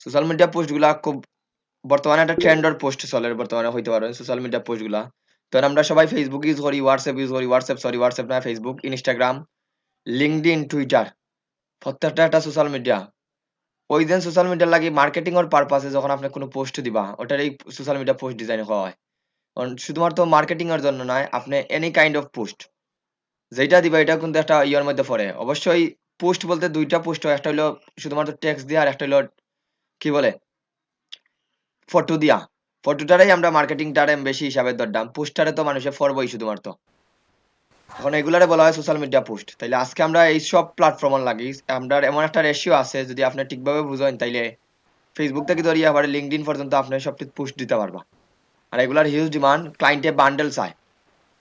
Social media পোস্টগুলা খুব বর্তমানে একটা ট্রেন্ডের পোস্ট চলে বর্তমানে হইতে পারে সোশ্যাল মিডিয়া পোস্টগুলা। তখন আমরা সবাই ফেসবুক ইউজ করি, হোয়াটসঅ্যাপ ইউজ করি, হোয়াটসঅ্যাপ না, ফেসবুক, ইনস্টাগ্রাম, লিঙ্কডইন, টুইটার, প্রত্যেকটা একটা সোশ্যাল মিডিয়া। ওই দিন সোশ্যাল মিডিয়া লাগি মার্কেটিং এর পারপাসে যখন আপনি কোনো পোস্ট দিবা ওটার এই সোশ্যাল মিডিয়া পোস্ট ডিজাইন করা হয়। কারণ শুধুমাত্র মার্কেটিং এর জন্য নয়, আপনি এনি কাইন্ড অফ পোস্ট যেটা দিবা এটা কিন্তু একটা ইয়ার মধ্যে পড়ে। অবশ্যই পোস্ট বলতে দুইটা পোস্ট হয়, একটা হলো শুধুমাত্র টেক্সট দিয়া আর একটা হলো কি বলে ফটো দিয়া। ফটোটারাই আমরা মার্কেটিংটারে বেশি হিসাবে ধরতাম, পোস্টারে তো মানুষের ফরবই শুধুমাত্র। এখন এগুলারে বলা হয় সোশ্যাল মিডিয়া পোস্ট। তাইলে আজকে আমরা এই সব প্ল্যাটফর্ম লাগি আমরা এমন একটা রেশিও আছে, যদি আপনি ঠিকভাবে বুঝেন তাইলে ফেসবুক থেকে ধরিয়ে আবার লিঙ্কডইন পর্যন্ত আপনি সব পোস্ট দিতে পারবা। আর এগুলার হিউজ ডিমান্ড, ক্লায়েন্টে বান্ডেল চায়।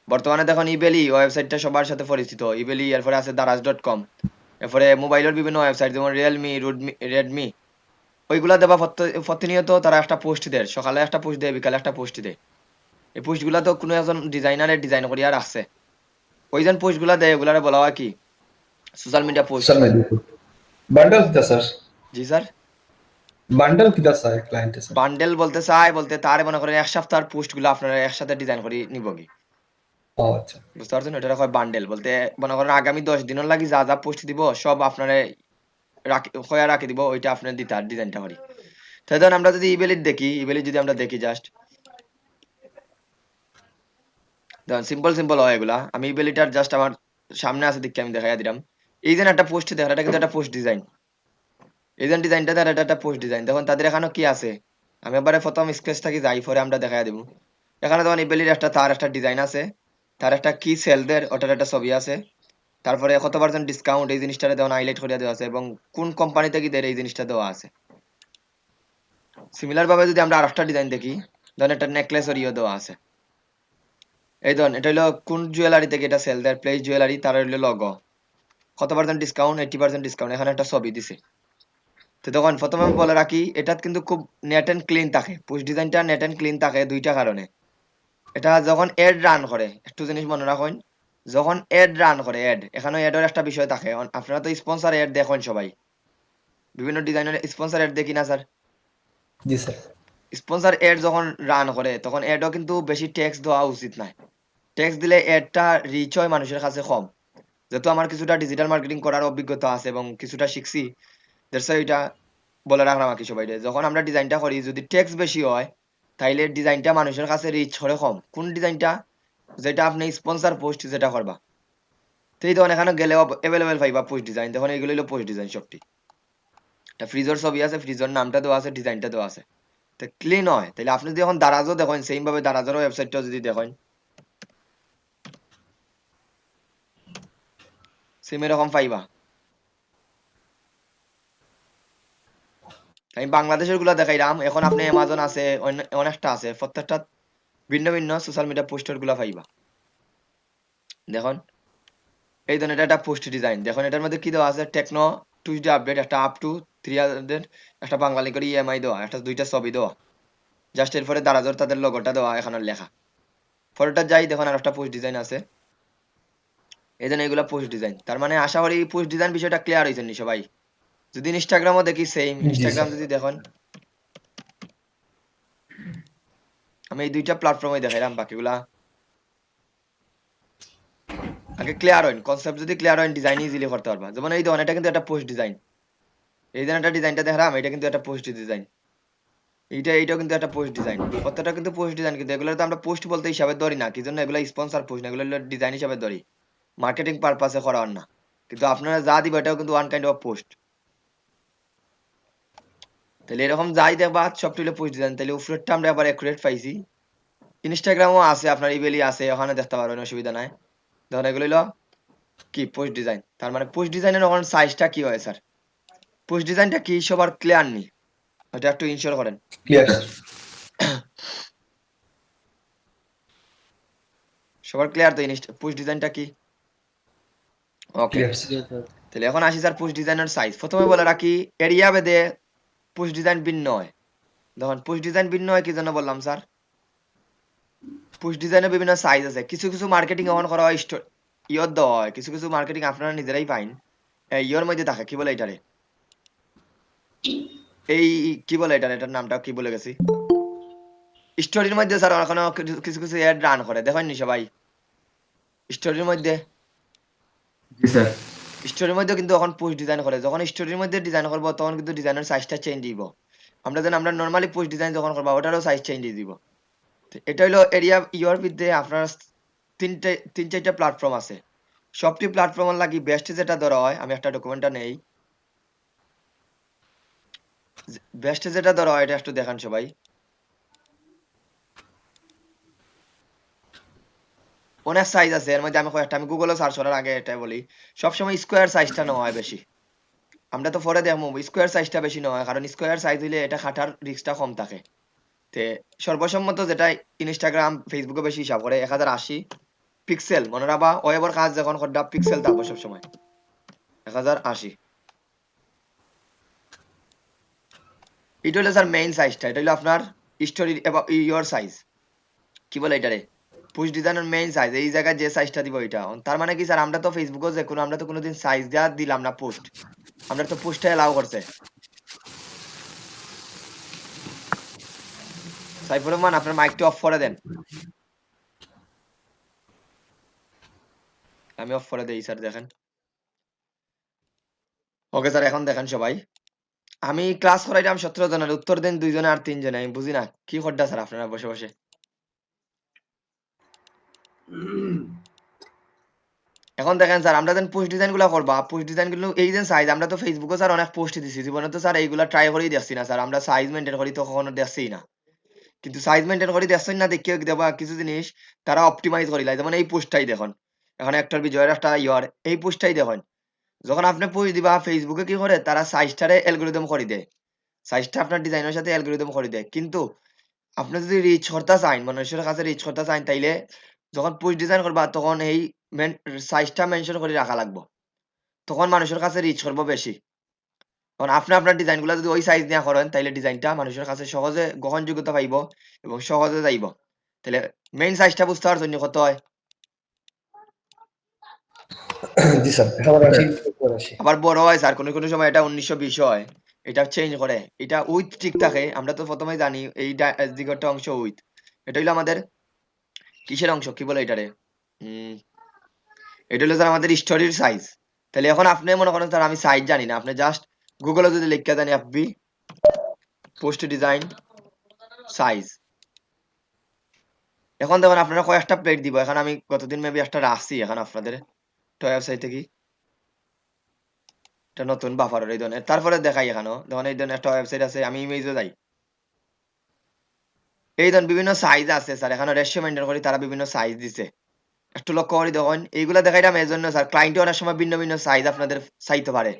বর্তমানে দেখুন ইবেলি ওয়েবসাইটটা সবার সাথে পরিচিত, ইবেলি, এরপরে আছে দারাজ.com, এরপরে মোবাইলের বিভিন্ন ওয়েবসাইট যেমন রিয়েলমি, রেডমি, ওইগুলা দেবা প্রতিনিয়ত তারা একটা পোস্ট দেয়, সকালে একটা পোস্ট দেয়, বিকালে একটা পোস্ট দেয়। এই পোস্টগুলা তো কোনো একজন ডিজাইনারের ডিজাইন করিয়া রাখছে, ওই যে পোস্টগুলা দেয় ওগুলারে বলা হয় কি social media post. Social media bundle किता सर জি স্যার। बंडल किता सा है क्लाइंट है सर বান্ডেল বলতে চাই বলতে তার মনে করেন এক সপ্তাহের পোস্ট গুলো আপনারা একসাথে ডিজাইন করে নিব কি, अच्छा বুঝতে পারছেন? এটা হয় বান্ডেল বলতে মনে করেন আগামী 10 দিনের লাগি যা যা পোস্ট দিব সব আপনারা হয়ে রাখি দিব, ওইটা আপনার দিতে আর ডিজাইনটা করি। তাই ধরুন আমরা যদি ইবেলিট দেখি, ইবেলিট যদি আমরা দেখি জাস্ট দেখুন সিম্পল সিম্পল হয় এগুলা। আমি ইবেলিটার জাস্ট আমার সামনে আছে দিকে আমি দেখাই দিলাম। এই যে একটা পোস্ট দেখা, এটা কিন্তু একটা পোস্ট ডিজাইন। এই যে ডিজাইনটা তার এটা একটা পোস্ট ডিজাইন, দেখুন তাদের এখানে কি আছে। আমি এবারে প্রথম স্কেচ থাকি যাই, পরে আমরা দেখাই দিব। এখানে দেখুন ইবেলির একটা তার একটা ডিজাইন আছে, তার একটা কি সেলদের ওটার একটা ছবি আছে, তারপরে কত পার্সেন্ট ডিসকাউন্ট এই জিনিসটা দেওয়া হাইলাইট করে দেওয়া আছে, এবং কোন কোম্পানি থেকে দেয় এই জিনিসটা দেওয়া আছে। সিমিলার ভাবে যদি আমরা আরেকটা ডিজাইন দেখি, ধরেন একটা নেকলেস ওরিও দেওয়া আছে। এই ধরুন এটা হলো কোন জুয়েলারি থেকে এটা সেল দেয়, প্লেস জুয়েলারি, তার হলো লগো, কত পার্সেন্ট ডিসকাউন্ট, 80% ডিসকাউন্ট, এখানে একটা ছবি দিছে। তো তখন প্রথমে আমি বলে রাখি এটা কিন্তু খুব নেট এন্ড ক্লিন থাকে, পুশ ডিজাইনটা নেট এন্ড ক্লিন থাকে দুইটা কারণে। এটা যখন এড রান করে, একটু জিনিস মনে রাখুন, যখন এড রান করে এড, এখানে এডের একটা বিষয় থাকে। আপনারা তো স্পন্সর এড দেখেন সবাই, বিভিন্ন ডিজাইনের স্পন্সর এড দেখি না স্যার? जी सर স্পন্সর এড যখন রান করে তখন এডও কিন্তু বেশি ট্যাক্স দেওয়া উচিত নয়। ট্যাক্স দিলে এডটা রিচ হয় মানুষের কাছে কম। যেহেতু আমার কিছুটা ডিজিটাল মার্কেটিং করার অভিজ্ঞতা আছে এবং কিছুটা শিখছি, দ্যাটস এটা বলে রাখলাম আর কি সবাই। যখন আমরা ডিজাইনটা করি যদি ট্যাক্স বেশি হয় তাইলে ডিজাইনটা মানুষের কাছে রিচ করে কম। কোন ডিজাইনটা? যেটা আপনি স্পন্সর পোস্ট যেটা করবা। তো এই তখন এখানে গেলেও অ্যাভেলেবেল পাইবা পোস্ট ডিজাইন, তখন এগুলো হলো পোস্ট ডিজাইন সবটি। একটা ফ্রিজের ছবি আছে, ফ্রিজের নামটা দেওয়া আছে, ডিজাইনটা দেওয়া আছে, তো ক্লিন হয়। তাহলে আপনি যদি এখন দারাজও দেখেন, সেম ভাবে দারাজের ওয়েবসাইটটা যদি দেখেন, সেম এরকম পাইবা। আমি বাংলাদেশের গুলা দেখাইলাম, এখন আপনি অ্যামাজন আছে, অনেকটা আছে, প্রত্যেকটা ভিন্ন ভিন্ন সোশ্যাল মিডিয়া পোস্টার গুলা পাইবা। দেখুন এই ধরনের এটা একটা পোস্ট ডিজাইন, দেখুন এটার মধ্যে কি দেওয়া আছে, টেকনো টুইডে আপডেট, একটা আপ টু 300, একটা বাঙালি করে ইএমআই দেওয়া, একটা দুইটা ছবি দেওয়া, জাস্ট এরপরে দারাজর তাদের লোগোটা দেওয়া এখানে লেখা। ফটোটা যাই দেখুন আর একটা পোস্ট ডিজাইন আছে। এই জন্য এগুলা পোস্ট ডিজাইন, তার মানে আশা করি পোস্ট ডিজাইন বিষয়টা ক্লিয়ার হয়েছে নি সবাই? যদি ইনস্টাগ্রামও দেখি সেম, जी ইনস্টাগ্রাম सर যদি দেখুন, আমি এই দুইটা প্ল্যাটফর্মে দেখাইলাম, বাকিগুলা আগে ক্লিয়ার হইন, কনসেপ্ট যদি ক্লিয়ার হইন ডিজাইন ইজিলি করতে পারবা। যেমন এই দেখুন এটা কিন্তু একটা পোস্ট ডিজাইন, এই যে একটা ডিজাইনটা দেখলাম এটা কিন্তু একটা পোস্ট ডিজাইন, এইটাও কিন্তু একটা পোস্ট ডিজাইন, প্রত্যেকটা কিন্তু পোস্ট ডিজাইন। কিন্তু এগুলো তো আমরা পোস্ট বলতে হিসাবে ধরি না, কি জন্য এগুলো স্পন্সর পোস্ট না, এগুলো ডিজাইন হিসাবে ধরি, মার্কেটিং পারপাসে করা হয় না। কিন্তু আপনারা যা দিবে এটাও কিন্তু ওয়ান কাইন্ড অফ পোস্ট। তাহলে এরকম যাই দেখবা সবটি হলো পোস্ট ডিজাইন। তাহলে উপরেরটা আমরা আবার অ্যাকুরেট পাইছি। ইনস্টাগ্রামও আছে, আপনার ইবেলি আছে, ওখানে দেখতে পারবেন, অসুবিধা নাই। ধরেন এগুলো হলো কি পোস্ট ডিজাইন। তার মানে পোস্ট ডিজাইনের ওখানে সাইজটা কি হয় স্যার? পোস্ট ডিজাইনটা কি সবার ক্লিয়ার নি? এটা একটু ইনশিওর করেন। क्लियर सर সবার ক্লিয়ার তো পোস্ট ডিজাইনটা কি? Okay. Clear sir Yes, sir. তাহলে এখন আসি স্যার পোস্ট ডিজাইনের সাইজ। প্রথমে বলে রাখি এরিয়া ভেদে পোস্ট ডিজাইন ভিন্ন হয়। দেখুন পোস্ট ডিজাইন ভিন্ন হয় কি জন্য বললাম স্যার? পোস্ট ডিজাইনের বিভিন্ন সাইজ আছে, কিছু কিছু মার্কেটিং অন করা হয় ইয়র দেওয়া হয়, কিছু কিছু মার্কেটিং আপনারা নিজেরাই পাইন ইয়র মধ্যে থাকে, কি বলে এটারে এই কি বলে এটার নামটা কি বলে গেছি স্টোরির মধ্যে স্যার এখনো কিছু কিছু অ্যাড রান করে দেখেন নি সবাই স্টোরির মধ্যে জি স্যার স্টোরির মধ্যে কিন্তু এখন পোস্ট ডিজাইন করে যখন স্টোরির মধ্যে ডিজাইন করবো তখন কিন্তু ডিজাইনের সাইজটা চেঞ্জ দিব আমরা নর্মালি পোস্ট ডিজাইন যখন করবো ওটারও সাইজ চেঞ্জ দিব এটা হলো এরিয়া ইউর ভিতরে আপনার তিন চারটা প্ল্যাটফর্ম আছে সবটি প্ল্যাটফর্ম লাগি বেস্ট যেটা ধরা হয় আমি একটা ডকুমেন্টটা নেই বেস্ট যেটা ধরা হয় এটা একটু দেখান সবাই অনেক সাইজ আছে এর মধ্যে আমি গুগলে সার্চ করার আগে এটাই বলি সবসময় স্কোয়ার সাইজটা নেওয়া হয় বেশি আমরা তো পরে দেখবো স্কোয়ার সাইজটা বেশি নেওয়া হয় কারণ স্কোয়ার সাইজ হইলে এটা খাটার রিস্কটা কম থাকে তে সর্বসম্মত যেটা ইনস্টাগ্রাম ফেসবুকে বেশি হিসাব করে 1080 পিক্সেল মনে রাখবা ওয়েবের কাজ যখন করবা পিক্সেল থাকবে সবসময় 1080 এটা হলো স্যার মেইন সাইজটা এটা হলো আপনার স্টোরি ইয়োর সাইজ কি বলে এটারে পুশ ডিজাইনের মেইন সাইজ এই জায়গায় যে সাইজটা দিব এটা তার মানে কি স্যার আমরা তো ফেসবুকে যে কোনো আমরা তো কোনোদিন সাইজ দেওয়া দিলাম না পোস্ট আমরা তো পোস্টটা এলাও করছে সাইফুর রহমান আপনার মাইকটা অফ করে দেন আমি অফ করে দেই স্যার দেখেন ওকে স্যার এখন দেখেন সবাই আমি ক্লাস করাইলাম 17 জনের উত্তর দেন 2 জনে আর 3 জনে আমি বুঝি না কি করডা স্যার আপনারা বসে বসে এখন দেখেন স্যার আমরা যেন পোস্ট ডিজাইন গুলো করবা পোস্ট ডিজাইন গুলো এই যে সাইজ আমরা তো ফেসবুকে স্যার অনেক পোস্ট দিছি জীবনে তো স্যার এইগুলা ট্রাই করেই দেখছি না স্যার আমরা সাইজ মেনটেন করি তো কখনো দেখছি না কিন্তু সাইজ মেনটেন করি দেখছেন না দেখে দেবা কিছু জিনিস তারা অপটিমাইজ করি লাই যেমন এই পোস্টটাই দেখুন এখন একটার বিজয়ের একটা ইয়ার এই পোস্টটাই দেখুন যখন আপনি পোস্ট দিবা ফেসবুকে কি করে তারা সাইজটারে অ্যালগরিদম করে দেয় সাইজটা আপনার ডিজাইনের সাথে অ্যালগরিদম করে দেয় কিন্তু আপনি যদি রিচ করতে চান মানুষের কাছে রিচ করতে চান তাইলে যখন পোস্ট ডিজাইন করবা তখন এই সাইজটা মেনশন করে রাখা লাগবে তখন মানুষের কাছে রিচ করবো বেশি কারণ আপনি আপনার ডিজাইনগুলো যদি ওই সাইজ নিয়ে করেন তাইলে ডিজাইনটা মানুষের কাছে সহজে গ্রহণযোগ্যতা পাইব এবং সহজে যাইব তাহলে মেইন সাইজটা বুঝতে পারছেন জন্য কত হয় জি স্যার 1080 আবার বড় হয় স্যার কোনো কোনো সময় এটা 1920 হয় এটা চেঞ্জ করে এটা উইথ ঠিক থাকে আমরা তো প্রথমেই জানি এই দিকটা অংশ উইথ এটা হইলো আমাদের কিসের অংশ কি বলে এটারে এটা হলো স্যার আমাদের স্টোরির সাইজ তাহলে এখন আপনি মনে করেন স্যার আমি সাইজ জানি না আপনি জাস্ট গুগলে যদি লিখে দেন এফবি পোস্ট ডিজাইন সাইজ এখন দেখুন আপনারা কয়েকটা প্লেট দিব এখন আমি গতদিন মেবি একটা রাখছি এখন আপনাদের ওয়েবসাইটে কি এটা নতুন বাফারের এই ধরনের তারপরে দেখাই এখানেও দেখুন এই ধরনের একটা ওয়েবসাইট আছে আমি ইমেজে যাই এই ধরুন বিভিন্ন সাইজ আছে স্যার এখানে রেশিও মেনটেন করি তারা বিভিন্ন সাইজ দিছে একটু লক্ষ্য করে দেখুন এইগুলা দেখাইলাম এই জন্য স্যার ক্লায়েন্টে অনেক সময় ভিন্ন ভিন্ন সাইজ আপনাদের চাইতে পারে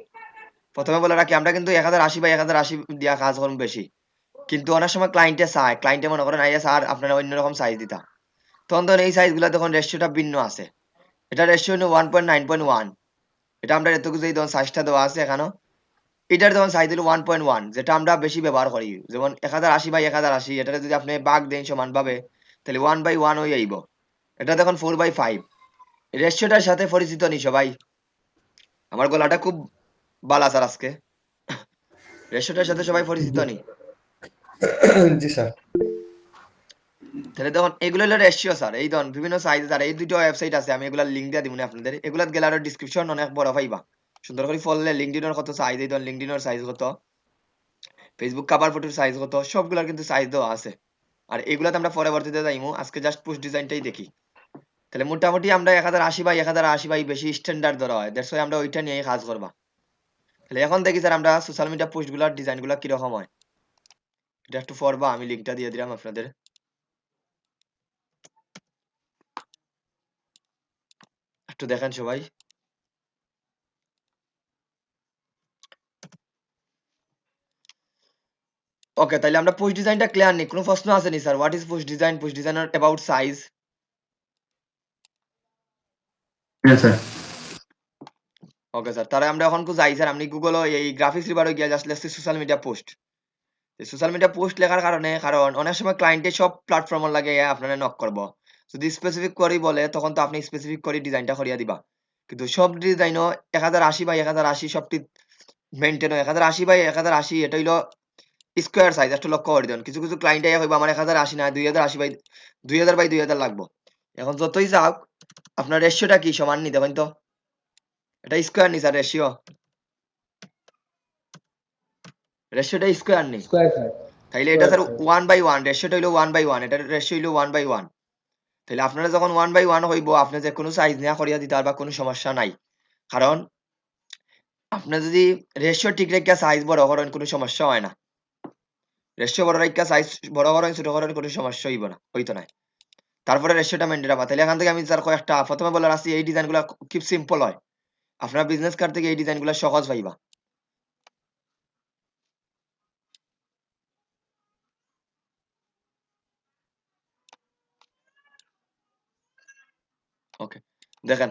প্রথমে বলে রাখি আমরা কিন্তু 1080 বাই 1080 দিয়া কাজ করুন বেশি কিন্তু অনেক সময় ক্লায়েন্টে চায় ক্লায়েন্টে মনে করেন আইয়া স্যার আপনারা অন্যরকম সাইজ দিতা তখন ধরুন এই সাইজগুলো তখন রেশিওটা ভিন্ন আছে এটা রেশিও 1.9.1 এটা আমরা এত কিছু এই ধরুন সাইজটা দেওয়া আছে এখানেও এটার যেমন সাইজ হলো 1.1 যেটা আমরা বেশি ব্যবহার করি যেমন 1080 বাই 1080 এটা যদি আপনি ভাগ দেন সমান ভাবে তাহলে 1/1 হয়ে যাইব এটা দেখুন 4/5 রেশিওটার সাথে পরিচিত নি সবাই আমার গলাটা খুব বালা স্যার আজকে রেশিওটার সাথে সবাই পরিচিত নি জি স্যার তাহলে দেখুন এগুলো হলো রেশিও স্যার এই ধরুন বিভিন্ন সাইজ স্যার এই দুটো ওয়েবসাইট আছে আমি এগুলা লিংক দিয়ে দিব না আপনাদের এগুলা গেলে আরো ডিসক্রিপশন অনেক বড় পাইবা সুন্দর করে ফললে লিঙ্কডিনের কত সাইজ এই ধরুন লিঙ্কডিনের সাইজ কত ফেসবুক কভার ফটোর সাইজ কত সবগুলোর কিন্তু সাইজ দেওয়া আছে আর এগুলাতে আমরা পরবর্তীতে যাইমু আজকে জাস্ট পোস্ট ডিজাইনটাই দেখি তাহলে মোটামুটি আমরা 1080 বাই 1080 বাই বেশি স্ট্যান্ডার্ড ধরা হয় দ্যাটস ওয়াই আমরা ওইটা নিয়েই কাজ করবা তাহলে এখন দেখি স্যার আমরা সোশ্যাল মিডিয়া পোস্টগুলোর ডিজাইনগুলো কিরকম হয় এটা একটু পড়বা আমি লিঙ্কটা দিয়ে দিলাম আপনাদের একটু দেখেন সবাই ওকে তাহলে আমরা পোস্ট ডিজাইনটা ক্লিয়ার নেই কোনো প্রশ্ন আছে নি sir what is post designer about size হ্যাঁ স্যার ওকে স্যার তাহলে আমরা এখন যাই স্যার আপনি গুগলে এই গ্রাফিক্স রিবারে গিয়ে জাস্ট লেখছি social media post social media post লেখার কারণে কারণ অনেক সময় ক্লায়েন্টে সব প্ল্যাটফর্ম লাগে আপনারা নক করবো যদি স্পেসিফিক করি বলে তখন তো আপনি স্পেসিফিক করে ডিজাইনটা করিয়া দিবা কিন্তু সব ডিজাইনও 1080 বাই 1080 সবটি মেনটেন হয় 1080 বাই 1080 এটা হইলো স্কোয়ার সাইজ একটু লক্ষ্য করে দেন। কিছু কিছু ক্লায়েন্ট হইব আমার 1080 না 2080 বাই 2000 বাই 2000 লাগবো। এখন যতই যাক আপনার রেশিওটা কি সমান নি দেখেন তো, এটা স্কোয়ার নি স্যার, রেশিওটা স্কোয়ার নি, স্কোয়ার স্যার, তাইলে এটা স্কোয়ার স্যার স্যার। 1/1, রেশিওটা হইলো 1/1, এটার রেশিও হইলো 1/1। তাহলে আপনারা যখন 1/1 হইব আপনি যে কোনো সাইজ নিয়ে করিয়া দিতে পারবা, কোনো সমস্যা নাই। কারণ আপনি যদি রেশিও ঠিক রেখে সাইজ বড় করেন কোনো সমস্যা হয় না। রেশিও বড় রেখে সাইজ বড় করেন ছোট করেন কোনো সমস্যা হইব না, হইতো না। তারপরে রেশিওটা মেনটেন রাখবা। তাহলে এখান থেকে আমি স্যার কয়েকটা প্রথমে বলার আসি, এই ডিজাইনগুলো খুব সিম্পল হয়। আপনার বিজনেস কার্ড থেকে এই ডিজাইনগুলো সহজ পাইবা। ওকে, দেখেন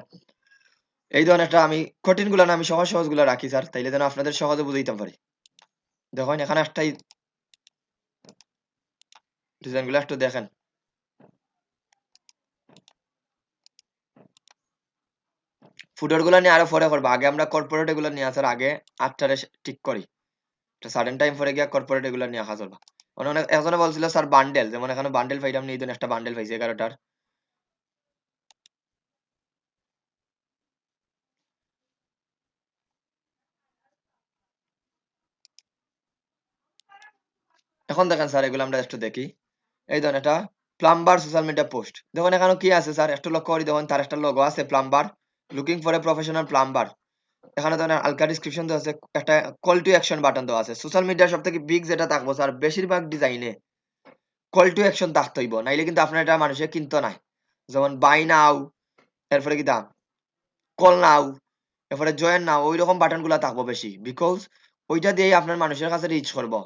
এই ধরনের একটা আমি কঠিন গুলা না, আমি সহজ সহজ গুলা রাখি স্যার, তাইলে যেন আপনাদের সহজে বুঝাইতে পারি। দেখেন এখানে একটাই ডিজাইন গুলো একটু দেখেন। ফুডার গুলা নিয়ে আরো পরে করবো, আগে আমরা কর্পোরেট এগুলো নিয়ে আসার আগে আটটারে ঠিক করি, একটা সাডেন টাইম পরে গিয়ে কর্পোরেট এগুলো নিয়ে আসা চলবা। অনেক একজনে বলছিল স্যার বান্ডেল, যেমন এখানে বান্ডেল পাইলাম নিয়ে দিন, একটা বান্ডেল পাইছি 11টার। এখন দেখেন স্যার এগুলো আমরা একটু দেখি। এই ধরেন এটা প্লাম্বার সোশ্যাল মিডিয়া পোস্ট, দেখুন এখানে কি আছে স্যার একটু লক্ষ্য করি, দেখুন তার একটা লোগো আছে plumber, looking for a professional plumber. এখানে ধরেন হালকা ডিসক্রিপশন দেওয়া আছে, একটা কল টু অ্যাকশন বাটন দেওয়া আছে। সোশ্যাল মিডিয়ার সব থেকে বিগ যেটা থাকবো স্যার, বেশিরভাগ ডিজাইনে কল টু অ্যাকশন থাকতে হইব, নাইলে কিন্তু আপনার এটা মানুষে কিনতো নাই। যেমন বাই নাও, এরপরে কি দাম কল নাও, এরপরে জয়েন নাও, ওই রকম বাটন গুলা থাকবো বেশি, বিকজ ওইটা দিয়ে আপনার মানুষের কাছে রিচ করবো।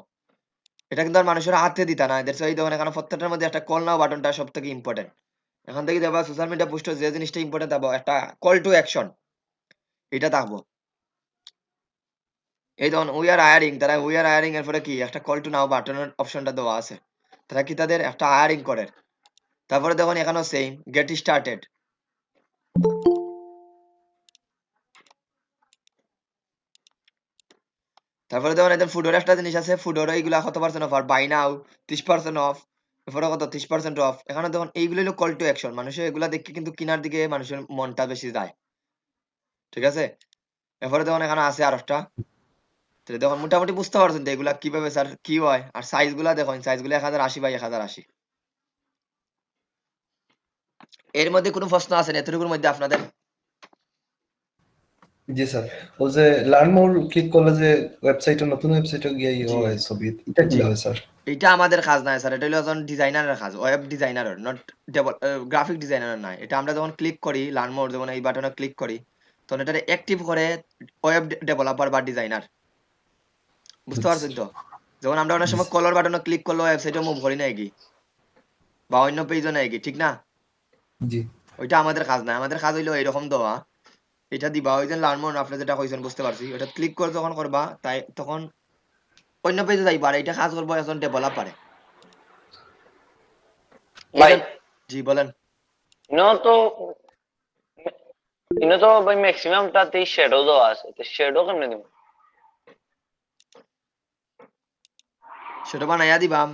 এটা কিন্তু আর মানুষের হাতে দিতা না, এদের এই দেখুন এখানে প্রত্যেকটার মধ্যে একটা কল নাও বাটনটা সব থেকে ইম্পর্টেন্ট। এখান থেকে দেবা সোশ্যাল মিডিয়া পোস্টে যে জিনিসটা ইম্পর্টেন্ট থাকবো, একটা কল টু অ্যাকশন, এটা থাকবো। এই ধরুন উই আর হায়ারিং, তারা উই আর হায়ারিং এর পরে কি একটা কল টু নাও বাটনের অপশনটা দেওয়া আছে, তারা কি তাদের একটা হায়ারিং করে। তারপরে দেখুন এখানেও সেম গেট স্টার্টেড। তারপরে দেখুন এদের ফুডের একটা জিনিস আছে, ফুডের এইগুলা কত percent offer, buy now 30% off, এরপরে কত 30% অফ। এখানে দেখুন এইগুলো হলো কল টু অ্যাকশন, মানুষের এগুলা দেখে কিন্তু কেনার দিকে মানুষের মনটা বেশি যায়, ঠিক আছে। এরপরে দেখুন এখানে আছে আর একটা, তাহলে দেখুন মোটামুটি বুঝতে পারছেন তো এগুলা কিভাবে স্যার কি হয়। আর সাইজ গুলা দেখুন, সাইজ গুলো 1080 বাই 1080। এর মধ্যে কোনো প্রশ্ন আছে না এতটুকুর মধ্যে আপনাদের? জি স্যার, ও যে লার্ন মোর ক্লিক করলে যে ওয়েবসাইটে, নতুন ওয়েবসাইটে গিয়ে জি হয় ছবি, এটা কি জি, হয় স্যার? এটা আমাদের কাজ নাই স্যার, এটা হলো একজন ডিজাইনারের কাজ, ওয়েব ডিজাইনারের, নট গ্রাফিক ডিজাইনারের নয়। এটা আমরা যখন ক্লিক করি লার্ন মোর, যেমন এই বাটনে ক্লিক করি, তখন এটা অ্যাক্টিভ করে ওয়েব ডেভেলপার বা ডিজাইনার, বুঝতে পারছেন তো। যেমন আমরা অনেক জি সময় কলর বাটনে ক্লিক করলে ওয়েবসাইটে মুভ করি না কি, বা অন্য পেজও নেয় কি, ঠিক না? জি ওইটা আমাদের কাজ নাই, আমাদের কাজ হইলো এইরকম দেওয়া, এটা দিবা ওই যে লার্ন মোর আপনি যেটা কইছেন বুঝতে পারছি, ওটা ক্লিক করে যখন করবা তাই তখন অন্য পেজে যাইবা, আর এটা কাজ করবো একজন ডেভেলপারে। এই ভাই যে জি বলেন। ইনো তো ইনো তো ভাই ম্যাক্সিমামটাতেই শ্যাডো দেওয়া আছে, তো শ্যাডো কেমনে দিব? সেটা বানাইয়া দিবাম,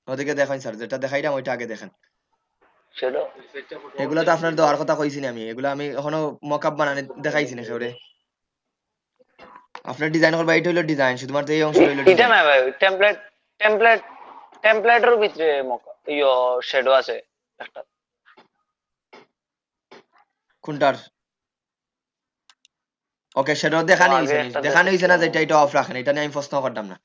ওদিকে দেখাই স্যার, যেটা দেখাইলাম ওইটা আগে দেখেন। শ্যাডো এগুলা তো আপনার দেওয়ার কথা কইছি না আমি, এগুলা আমি এখনো মকআপ বানানে দেখাইছি না কেউরে। আপনার ডিজাইন করবা, এটা হইলো ডিজাইন, শুধুমাত্র এই অংশটা হইলো এটা ডিজাইন। না ভাই, টেমপ্লেট টেমপ্লেট টেমপ্লেটের ভিতরে ইয়ো শ্যাডো আছে একটা। কোনটার? ওকে, সেটা ও দেখানি আগে হইছে নি, একটা দেখানি হইছে না দেখছিলাম যেটা, এটা অফ রাখেন, এটা নিয়ে আমি প্রশ্ন করতাম না।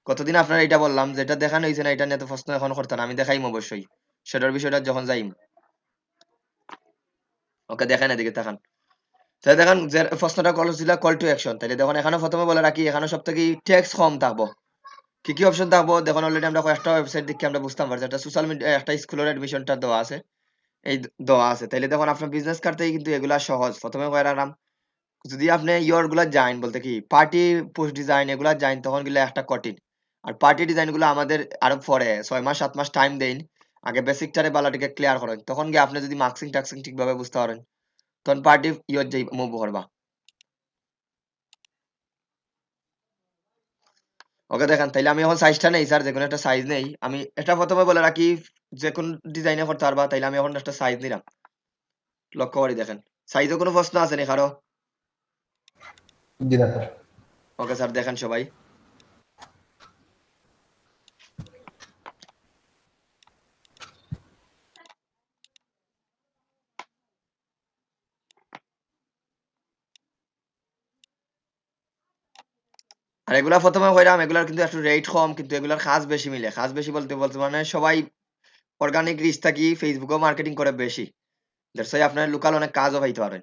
কতদিন আপনার এটা বললাম, যেটা দেখানো হইছে না এটা নিয়ে তো প্রশ্ন এখন করতাম না, আমি দেখাইম অবশ্যই সেটার বিষয়টা যখন যাইম। ওকে দেখেন এদিকে তাকান, তাহলে দেখেন যে প্রশ্নটা কল ছিল কল টু অ্যাকশন, তাহলে দেখুন এখানে প্রথমে বলে রাখি, এখানে সব থেকে টেক্সট কম থাকবো। কি কি অপশন থাকবো দেখুন, অলরেডি আমরা কয়েকটা ওয়েবসাইট দেখে আমরা বুঝতাম পারছি, একটা সোশ্যাল মিডিয়া, একটা স্কুলের অ্যাডমিশনটা দেওয়া আছে, এই দেওয়া আছে। তাইলে দেখুন আপনার বিজনেস কার্ডে কিন্তু এগুলা সহজ, প্রথমে কয়ে রাখলাম। যদি আপনি ইয়র গুলা জানেন বলতে কি পার্টি পোস্ট ডিজাইন এগুলা জানেন, তখন গেলে একটা কঠিন। আর পার্টি ডিজাইন গুলো আমাদের আরো পরে 6 মাস 7 মাস টাইম দেন, আগে বেসিকটারে বালাটিকে ক্লিয়ার করেন, তখন গিয়ে আপনি যদি মার্কসিং টাক্সিং ঠিকভাবে বুঝতে পারেন, তখন পার্টি ইয়র যাই মুভ করবা। ওকে দেখেন, তাইলে আমি এখন সাইজটা নেই স্যার, যে কোনো একটা সাইজ নেই। আমি এটা প্রথমে বলে রাখি, যে কোন ডিজাইনে করতে পারবা, তাইলে আমি এখন একটা সাইজ নিলাম। লক্ষ্য করে দেখেন, সাইজে কোনো প্রশ্ন আছে নি কারো? জি না স্যার। ওকে স্যার, দেখেন সবাই। আর এগুলা প্রথমে কইরাম, এগুলার কিন্তু একটু রেট কম, কিন্তু এগুলার কাজ বেশি মিলে। কাজ বেশি বলতে বলতে মানে সবাই অর্গানিক রিচ থাকি ফেসবুকেও মার্কেটিং করে বেশি। দ্যাটস ওয়াই আপনার লোকাল অনেক কাজও পাইতে পারেন।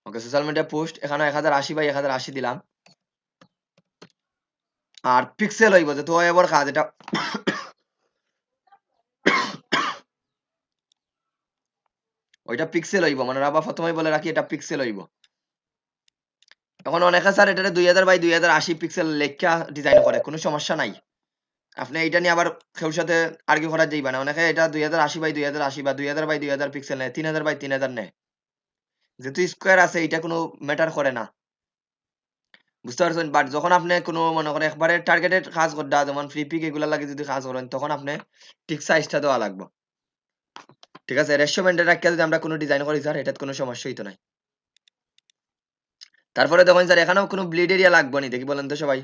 ওকে, সোশ্যাল মিডিয়া পোস্ট এখানে 1080 বাই 1080 দিলাম। আর পিক্সেল হইব যে তো এবার কাজ এটা ওইটা পিক্সেল হইব, মানে রাবা প্রথমে বলে রাখি এটা পিক্সেল হইব। এখন অনেকে স্যার এটা 2000 বাই 2080 পিক্সেল লেখা ডিজাইন করে, কোনো সমস্যা নাই। আপনি এইটা নিয়ে আবার কেউর সাথে আর্গিউ করা যাইবা না। অনেকে এটা 2080 বাই 2080 বা 2000 বাই 2000 পিক্সেল নেয়, 3000 বাই 3000 নেয়। যেহেতু স্কোয়ার আছে এটা কোনো ম্যাটার করে না, বুঝতে পারছেন? বাট যখন আপনি কোনো মনে করেন একবারে টার্গেটেড কাজ করতে, যেমন ফ্রি পিক এগুলা লাগে যদি কাজ করেন, তখন আপনি ঠিক সাইজটা দেওয়া লাগবে। ঠিক আছে, রেশিও মেনটেন রাখিয়া যদি আমরা কোনো ডিজাইন করি স্যার, এটাতে কোনো সমস্যা হইতো নাই। তারপরে দেখেন স্যার, এখানেও কোনো ব্লিড এরিয়া লাগবে নি, দেখি বলেন তো সবাই?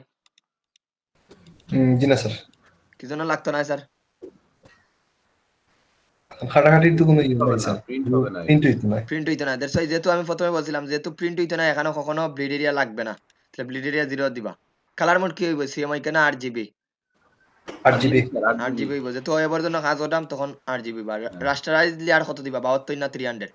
জি না স্যার। কি জন্য লাগতো না স্যার? খাটাখাটির তো কোনো ইয়ে হবে নাই না, স্যার, প্রিন্ট হবে না প্রিন্ট হইতো না। প্রিন্ট হইতো না, দ্যাটস ওয়াই যেহেতু আমি প্রথমে বলছিলাম যেহেতু প্রিন্ট হইতো না, এখানেও কখনো ব্লিড এরিয়া লাগবে না। তাহলে ব্লিড এরিয়া 0 দিবা। কালার মোড কি হইব? সিএমআই কেন 8 GB? 8 GB। Sir 8 8 GB. GB হইব, যেহেতু এবার জন্য কাজ করতাম তখন 8 জিবি বা হ্যাঁ। রাস্টারাইজ দিলে আর কত দিবা? 72 না 300?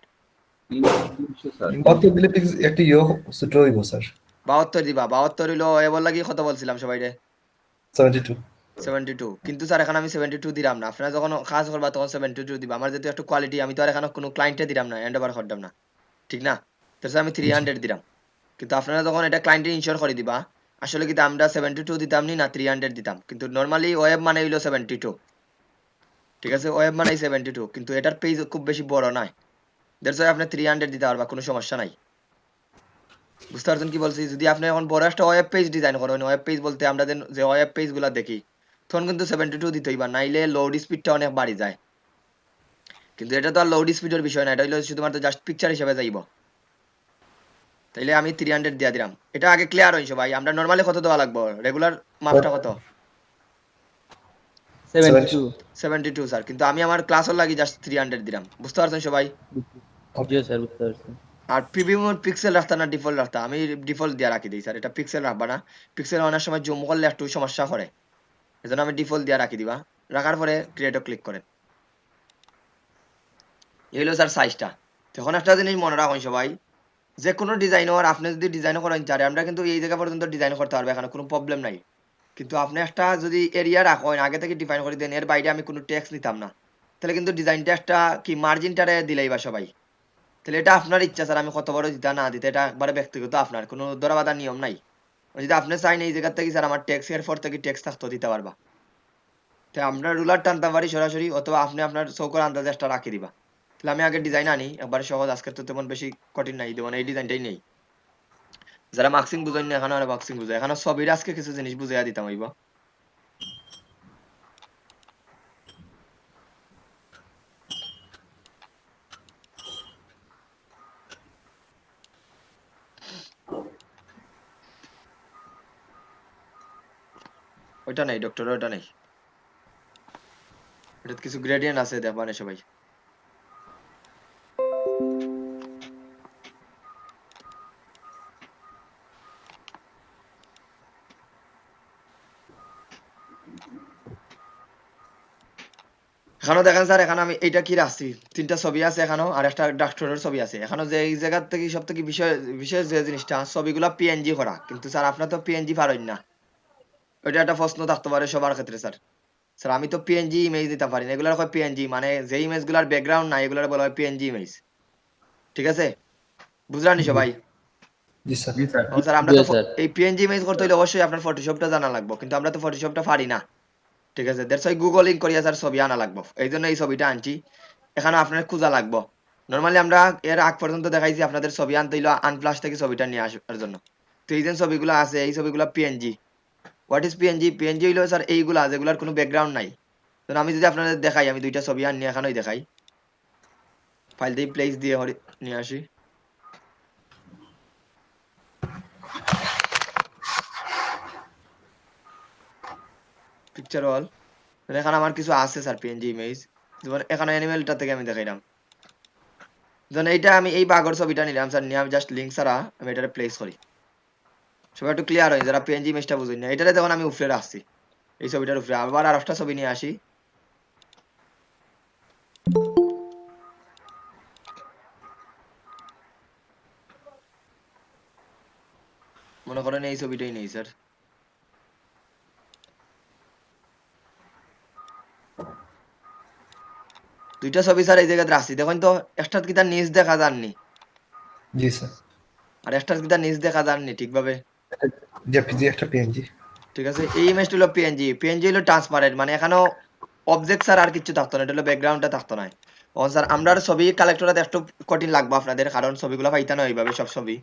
300 স্যার। কত দিলে একটা ইয়ে ছোট হইব স্যার? 72 দিবা। 72 হইলো এবার লাগি কত বলছিলাম সবাই রে? 72। 72। কিন্তু স্যার এখানে আমি 72 দিলাম না, আপনারা যখন কাজ করবা তখন 72 দিবা। আমার যেহেতু একটু কোয়ালিটি, আমি তো আর এখানে কোনো ক্লায়েন্টে দিলাম না, হ্যান্ড ওভার করতাম না, ঠিক না? তো স্যার আমি 300 দিলাম। কিন্তু আপনারা যখন এটা ক্লায়েন্টে ইনশিওর করে দিবা, আসলে কিন্তু আমরা 72 দিতাম নি না 300 দিতাম। কিন্তু নরমালি ওয়েব মানে হইলো 72। ঠিক আছে, ওয়েব মানে 72, কিন্তু এটার পেজ খুব বেশি বড় নয়। দ্যাটস ওয়াই আপনি 300 দিতে পারবা, কোনো সমস্যা নাই। বুঝতে পারছেন কি বলছি? যদি আপনি এখন বড় একটা ওয়েব পেজ ডিজাইন করেন, ওয়েব পেজ বলতে আমরা যে ওয়েব পেজ গুলা দেখি, তখন কিন্তু 72 দিতে হইবা, নাইলে লোড স্পিডটা অনেক বাড়ি যায়। কিন্তু এটা তো আর লোড স্পিডের বিষয় না, এটা হইলো শুধুমাত্র জাস্ট পিকচার হিসেবে যাইব। তাইলে আমি 300 দিয়া দিলাম। এটা আগে ক্লিয়ার হইছে ভাই, আমরা নরমালি কত দেওয়া লাগবে? রেগুলার মাপটা কত? 72 72 স্যার, কিন্তু আমি আমার ক্লাসের লাগি জাস্ট 300 দিলাম। বুঝতে পারছেন সবাই? জি স্যার বুঝতে পারছি। আর প্রিভিউ মোড পিক্সেল রাখতা না ডিফল্ট রাখতা? আমি ডিফল্ট দিয়া রাখি দিই স্যার, এটা পিক্সেল রাখবা না। পিক্সেল অনেক সময় জুম করলে একটু সমস্যা করে, এজন্য আমি ডিফল্ট দিয়া রাখি দিবা। রাখার পরে ক্রিয়েটও ক্লিক করেন। এই হলো স্যার সাইজটা। তখন একটা জিনিস মনে রাখুন সবাই, যে কোনো ডিজাইনার আপনি যদি ডিজাইন করেন চারে, আমরা কিন্তু এই জায়গা পর্যন্ত ডিজাইন করতে পারবো, এখানে কোনো প্রবলেম নাই। কিন্তু আপনি একটা যদি এরিয়া রাখেন আগে থেকে ডিফাইন করে দেন, এর বাইরে আমি কোনো ট্যাক্স নিতাম না, তাহলে কিন্তু ডিজাইনটা একটা কি মার্জিনটারে দিলেই বা সবাই। তাহলে এটা আপনার ইচ্ছা স্যার, আমি কত বড় দিতে না দিতে, এটা একবারে ব্যক্তিগত, আপনার কোনো ধরা বাঁধা নিয়ম নাই। যদি আপনি চাইন এই জায়গা থেকে স্যার আমার ট্যাক্স এর পর থেকে ট্যাক্স থাকতো দিতে পারবা, তো আমরা রুলার টানতে পারি সরাসরি, অথবা আপনি আপনার চৌকর আন্দাজে একটা রাখি দিবা। তাহলে আমি আগে ডিজাইন আনি একবারে সহজ, আজকে তো তেমন বেশি কঠিন নাই, যেমন এই ডিজাইনটাই নেই। যারা মার্কসিং বুঝেন না এখানে আর মার্কসিং বুঝে, এখানে ছবির আজকে কিছু জিনিস বুঝাইয়া দিতাম হইব। ওইটা নেই ডক্টর, ওইটা নেই। এটা কিছু গ্রেডিয়েন্ট আছে দেখবা না সবাই? এখানেও দেখেন স্যার, এখানে আমি এইটা কি রাখছি, 3টা ছবি আছে এখানেও, আর একটা ডাক্তারের ছবি আছে এখানে। যে এই জায়গা থেকে সব থেকে বিশেষ যে জিনিসটা, ছবিগুলা পিএনজি করা, কিন্তু স্যার আপনার তো পিএনজি পারেন না। ওইটা একটা প্রশ্ন থাকতে পারে সবার ক্ষেত্রে স্যার। স্যার আমি তো পিএনজি ইমেজ দিতে পারি না, এগুলার হয় পিএনজি, মানে যে ইমেজ গুলার ব্যাকগ্রাউন্ড নাই এগুলার বলা হয় পিএনজি ইমেজ। ঠিক আছে, বুঝলেন সবাই? জি স্যার। জি স্যার। ও স্যার, আমরা জি তো স্যার। এই পিএনজি ইমেজ করতে হলে অবশ্যই আপনার ফটোশপটা জানা লাগবে, কিন্তু আমরা তো ফটোশপটা পারি না। ঠিক আছে, দ্যাটস ওয়াই গুগলিং করিয়া স্যার ছবি আনা লাগবে, এই জন্য এই ছবিটা আনছি। এখানে আপনার খোঁজা লাগবে নরমালি আমরা এর আগ পর্যন্ত দেখাইছি আপনাদের ছবি আনতে হইলো আনপ্লাস থেকে ছবিটা নিয়ে আসার জন্য। তো এই যে ছবিগুলো আছে এই ছবিগুলো PNG. What is PNG? PNG হইলো স্যার এইগুলা যেগুলার কোনো ব্যাকগ্রাউন্ড নাই। তো আমি যদি আপনাদের দেখাই, আমি দুইটা ছবি আনি এখানেই দেখাই, ফাইল দিয়ে প্লেস দিয়ে নিয়ে আসি। পিকচার অল, এখানে আমার কিছু আছে স্যার পিএনজি ইমেজ। যেমন এখানে অ্যানিমেলটা থেকে আমি দেখাইলাম, যেমন এইটা আমি এই বাগর ছবিটা নিলাম স্যার, নিয়ে আমি জাস্ট লিঙ্ক ছাড়া আমি এটা প্লেস করি। সবাই একটু ক্লিয়ার হয় যারা পিএনজি ইমেজটা বুঝুন না। এটারে দেখুন আমি উপরে রাখছি, এই ছবিটার উপরে আবার আর একটা ছবি নিয়ে আসি। মনে করেন এই ছবিটাই নেই স্যার, দুইটা ছবি স্যার এই জায়গাতে রাখছি। দেখুন তো একটা কি তার নিচ দেখা যাননি, জি স্যার, আর একটা কি তার নিচ দেখা যাননি ঠিকভাবে। জেপিজি একটা পিএনজি। ঠিক আছে, এই ইমেজটা হলো পিএনজি। পিএনজি হলো ট্রান্সপারেন্ট, মানে এখানেও অবজেক্ট স্যার আর কিছু থাকতো না, এটা হলো ব্যাকগ্রাউন্ডটা থাকতো না। ও স্যার আমরা ছবি কালেক্ট করাতে একটু কঠিন লাগবে আপনাদের, কারণ ছবিগুলো পাইতে না এইভাবে সব ছবি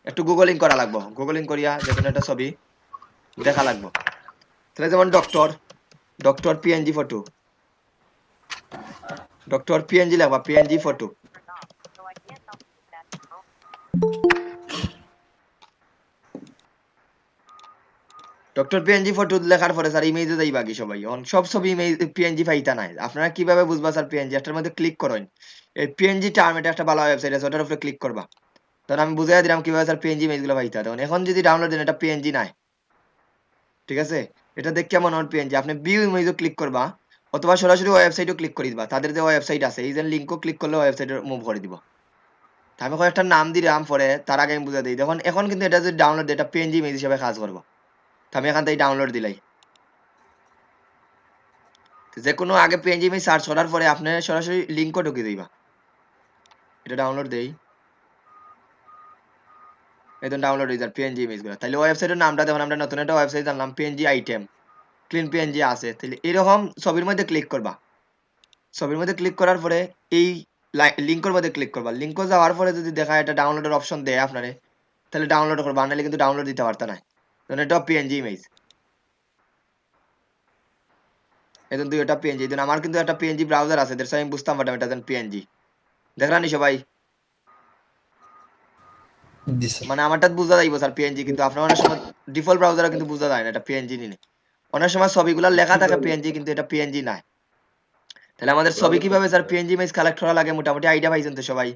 একটু গুগলিং করা লাগবে। গুগলিং করিয়া যে কোনো একটা ছবি দেখা লাগবে। তাহলে যেমন doctor, doctor PNG photo, doctor PNG লাগবা, PNG photo. Doctor PNG photo লেখার পরে স্যার ইমেজে যাইবা কি সবাই, এখন সব ছবি ইমেজ পিএনজি পাইতা নাই। আপনারা কিভাবে বুঝবা স্যার পিএনজি? একটার মধ্যে ক্লিক করেন, এই পিএনজি টার্ম, এটা একটা ভালো ওয়েবসাইট আছে, ওটার উপরে ক্লিক করবা। তখন আমি বুঝাই দিলাম কিভাবে স্যার পিএনজি ইমেজগুলো পাইতা। তখন এখন যদি ডাউনলোড দেন, এটা পিএনজি নাই, ঠিক আছে? এটা দেখ কেমন হন পিএনজি। আপনি ভিউ ইমেজও ক্লিক করবা, অথবা সরাসরি ওয়েবসাইটও ক্লিক করে দিবা। তাদের যে ওয়েবসাইট আছে এই যে লিঙ্কও ক্লিক করলে ওয়েবসাইটে মুভ করে দিব। তা আমি কয়েকটা নাম দিলাম পরে, তার আগে আমি বুঝাই দিই। দেখুন এখন কিন্তু এটা যদি ডাউনলোড, এটা পিএনজি ইমেজ হিসেবে কাজ করবো। তো আমি এখান থেকে ডাউনলোড দিলাই, যে কোনো আগে পিএনজি ইমেজ সার্চ করার পরে আপনি সরাসরি লিঙ্কও ঢুকিয়ে দিবা। এটা ডাউনলোড দেই, এই তো ডাউনলোড হয়ে যায় পিএনজি ইমেজগুলো। তাহলে ওয়েবসাইটের নামটা দেখুন, আমরা নতুন একটা ওয়েবসাইট জানলাম পিএনজি আইটেম, ক্লিন পিএনজি আছে। তাহলে এরকম ছবির মধ্যে ক্লিক করবা, ছবির মধ্যে ক্লিক করার পরে এই লিঙ্কের মধ্যে ক্লিক করবা। লিঙ্কে যাওয়ার পরে যদি দেখা এটা ডাউনলোডের অপশন দেয় আপনারে, তাহলে ডাউনলোড করবা, নাহলে কিন্তু ডাউনলোড দিতে পারতা না। কারণ এটা পিএনজি ইমেজ, এই দুই এটা পিএনজি। আমার কিন্তু একটা পিএনজি ব্রাউজার আছে, দ্যাটস আমি বুঝতাম পারতাম এটা পিএনজি। দেখলানি সবাই? জি স্যার। মানে আমারটা বুঝা যাইব স্যার পিএনজি, কিন্তু আপনার অনেক সময় ডিফল্ট ব্রাউজারে কিন্তু বুঝা যায় না এটা পিএনজি নি। অনেক সময় ছবিগুলো লেখা থাকে পিএনজি, কিন্তু এটা পিএনজি নাই। তাহলে আমাদের ছবি কিভাবে স্যার পিএনজি ইমেজ কালেক্ট করা লাগে মোটামুটি আইডিয়া পাইছেন তো সবাই?